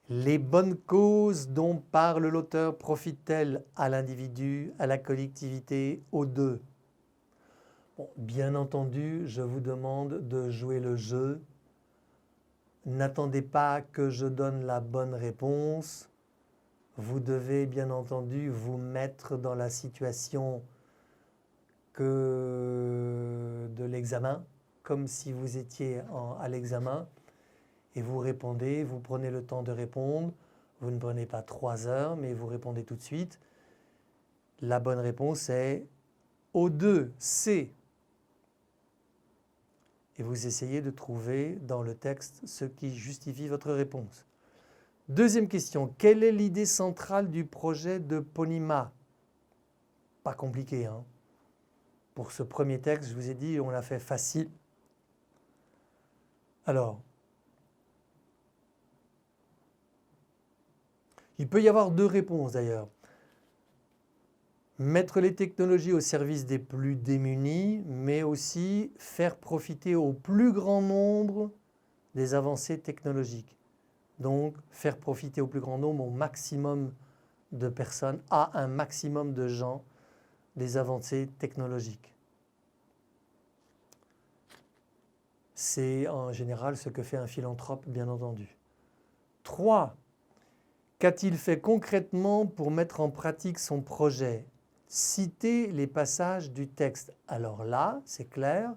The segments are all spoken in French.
Les bonnes causes dont parle l'auteur profitent-elles à l'individu, à la collectivité, aux deux? Bon, bien entendu, je vous demande de jouer le jeu. N'attendez pas que je donne la bonne réponse. Vous devez bien entendu vous mettre dans la situation de l'examen, comme si vous étiez à l'examen, et vous répondez, vous prenez le temps de répondre. Vous ne prenez pas 3 heures, mais vous répondez tout de suite. La bonne réponse est O2, C. Et vous essayez de trouver dans le texte ce qui justifie votre réponse. Deuxième question, quelle est l'idée centrale du projet de Ponima? Pas compliqué, hein? Pour ce premier texte, je vous ai dit, on l'a fait facile. Alors, il peut y avoir 2 réponses d'ailleurs. Mettre les technologies au service des plus démunis, mais aussi faire profiter au plus grand nombre des avancées technologiques. Donc, faire profiter au plus grand nombre, au maximum de personnes, à un maximum de gens, des avancées technologiques. C'est en général ce que fait un philanthrope, bien entendu. 3. Qu'a-t-il fait concrètement pour mettre en pratique son projet? Citez les passages du texte. Alors là, c'est clair,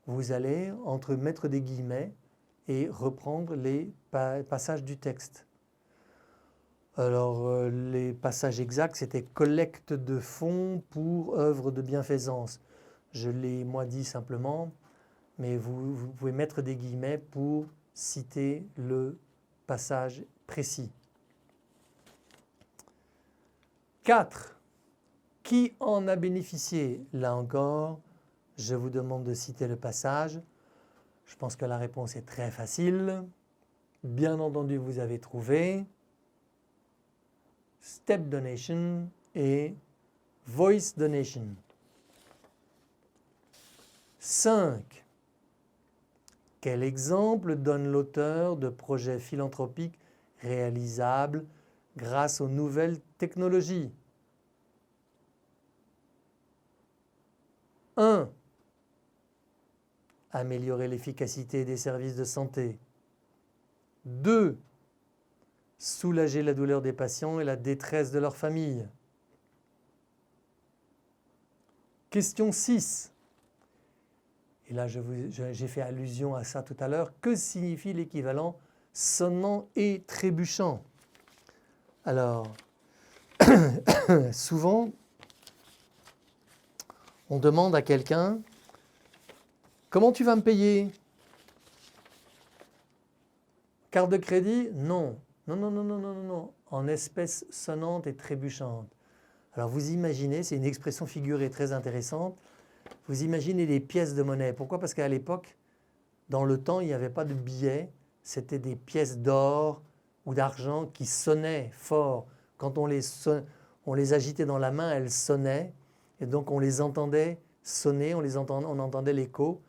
vous allez mettre des guillemets et reprendre les passages du texte. Alors, les passages exacts, c'était collecte de fonds pour œuvre de bienfaisance. Je l'ai moi dit simplement, mais vous pouvez mettre des guillemets pour citer le passage précis. 4. Qui en a bénéficié? Là encore, je vous demande de citer le passage. Je pense que la réponse est très facile. Bien entendu, vous avez trouvé Step Donation et Voice Donation. 5. Quel exemple donne l'auteur de projets philanthropiques réalisables grâce aux nouvelles technologies? 1. Améliorer l'efficacité des services de santé. 2. Soulager la douleur des patients et la détresse de leur famille. Question 6. Et là, j'ai fait allusion à ça tout à l'heure. Que signifie l'équivalent sonnant et trébuchant? Alors, souvent, on demande à quelqu'un « Comment tu vas me payer ?» Carte de crédit? Non. Non. En espèces sonnantes et trébuchantes. Alors vous imaginez, c'est une expression figurée très intéressante, vous imaginez des pièces de monnaie. Pourquoi? Parce qu'à l'époque, dans le temps, il n'y avait pas de billets, c'était des pièces d'or ou d'argent qui sonnaient fort. Quand on les agitait dans la main, elles sonnaient, et donc on les entendait sonner, on entendait l'écho,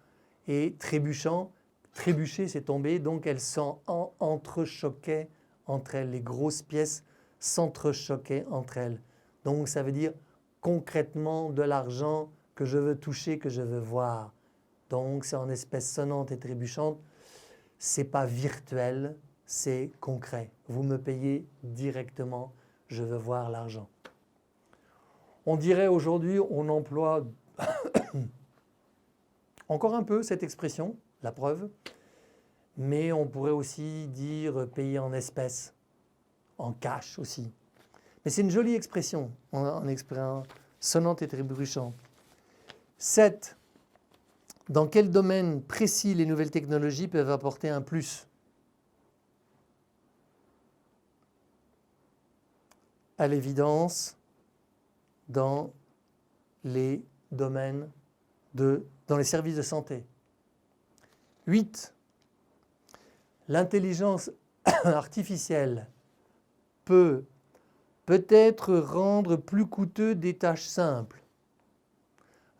et trébucher, c'est tomber, donc elles s'entrechoquaient entre elles, les grosses pièces s'entrechoquaient entre elles. Donc ça veut dire concrètement de l'argent que je veux toucher, que je veux voir. Donc c'est en espèces sonnantes et trébuchantes, c'est pas virtuel, c'est concret. Vous me payez directement, je veux voir l'argent. On dirait aujourd'hui, on emploie encore un peu cette expression, la preuve, mais on pourrait aussi dire payer en espèces, en cash aussi. Mais c'est une jolie expression, en expression sonnante et trébuchante. 7. Dans quel domaine précis les nouvelles technologies peuvent apporter un plus? À l'évidence, dans les domaines dans les services de santé. 8. L'intelligence artificielle peut-être rendre plus coûteux des tâches simples.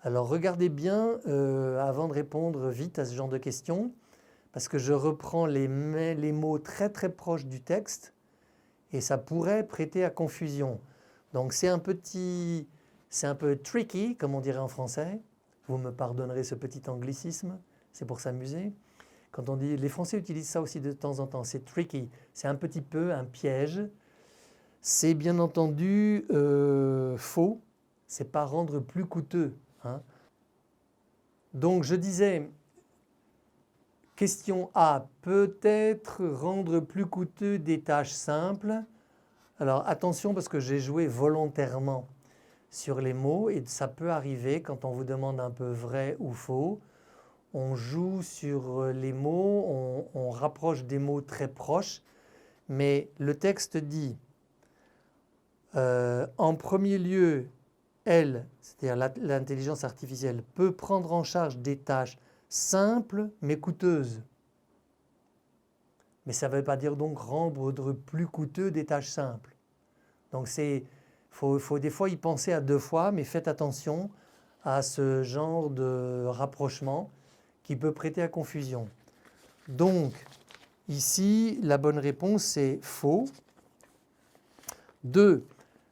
Alors regardez bien avant de répondre vite à ce genre de questions, parce que je reprends les mots très très proches du texte et ça pourrait prêter à confusion. Donc c'est un peu tricky, comme on dirait en français. Vous me pardonnerez ce petit anglicisme, c'est pour s'amuser. Quand on dit, les Français utilisent ça aussi de temps en temps, c'est tricky, c'est un petit peu un piège. C'est bien entendu faux, c'est pas rendre plus coûteux, hein. Donc je disais, question A, peut-être rendre plus coûteux des tâches simples. Alors attention parce que j'ai joué volontairement sur les mots et ça peut arriver quand on vous demande un peu vrai ou faux. On joue sur les mots, on rapproche des mots très proches, mais le texte dit en premier lieu, elle, c'est-à-dire l'intelligence artificielle, peut prendre en charge des tâches simples mais coûteuses. Mais ça ne veut pas dire donc rendre plus coûteux des tâches simples. Donc faut des fois y penser à 2 fois, mais faites attention à ce genre de rapprochement qui peut prêter à confusion. Donc, ici, la bonne réponse, c'est faux. 2.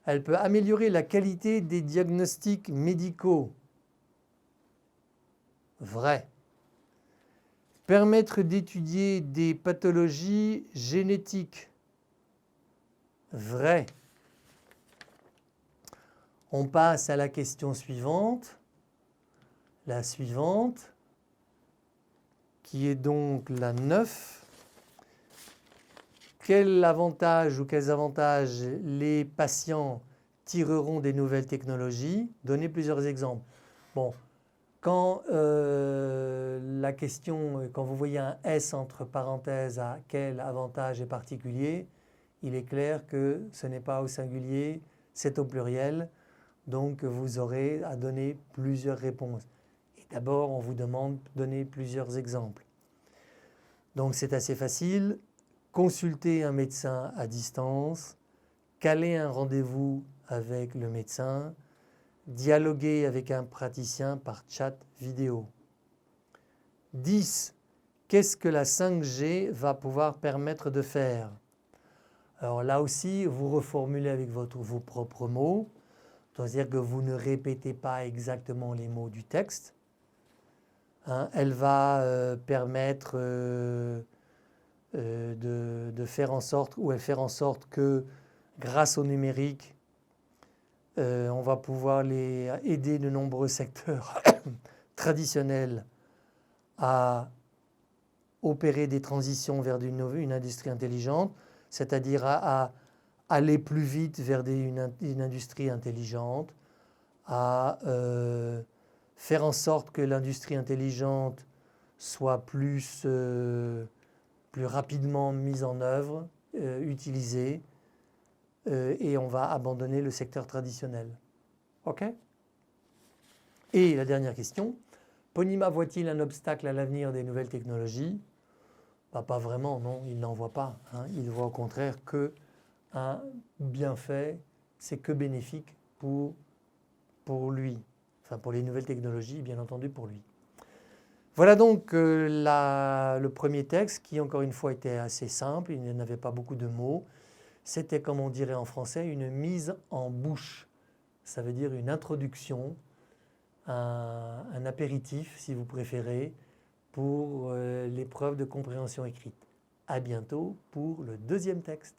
Elle peut améliorer la qualité des diagnostics médicaux. Vrai. Permettre d'étudier des pathologies génétiques. Vrai. On passe à la question suivante. La suivante, qui est donc la 9. Quel avantage ou quels avantages les patients tireront des nouvelles technologies? Donnez plusieurs exemples. Bon, quand la question, quand vous voyez un S entre parenthèses à quel avantage est particulier, il est clair que ce n'est pas au singulier, c'est au pluriel. Donc vous aurez à donner plusieurs réponses. Et d'abord, on vous demande de donner plusieurs exemples. Donc c'est assez facile. Consulter un médecin à distance, caler un rendez-vous avec le médecin, dialoguer avec un praticien par chat vidéo. 10. Qu'est-ce que la 5G va pouvoir permettre de faire? Alors là aussi, vous reformulez avec vos propres mots. C'est-à-dire que vous ne répétez pas exactement les mots du texte. Hein, elle va permettre de faire en sorte, ou elle fait en sorte que grâce au numérique, on va pouvoir aider de nombreux secteurs traditionnels à opérer des transitions vers une industrie intelligente, c'est-à-dire à aller plus vite vers une industrie intelligente, à faire en sorte que l'industrie intelligente soit plus rapidement mise en œuvre, utilisée, et on va abandonner le secteur traditionnel. OK? Et la dernière question, Ponima voit-il un obstacle à l'avenir des nouvelles technologies? Pas vraiment, non, il n'en voit pas. Hein. Il voit au contraire que un bienfait, c'est que bénéfique pour lui, enfin pour les nouvelles technologies, bien entendu pour lui. Voilà donc le premier texte qui, encore une fois, était assez simple, il n'avait pas beaucoup de mots. C'était, comme on dirait en français, une mise en bouche. Ça veut dire une introduction, un apéritif, si vous préférez, pour l'épreuve de compréhension écrite. À bientôt pour le deuxième texte.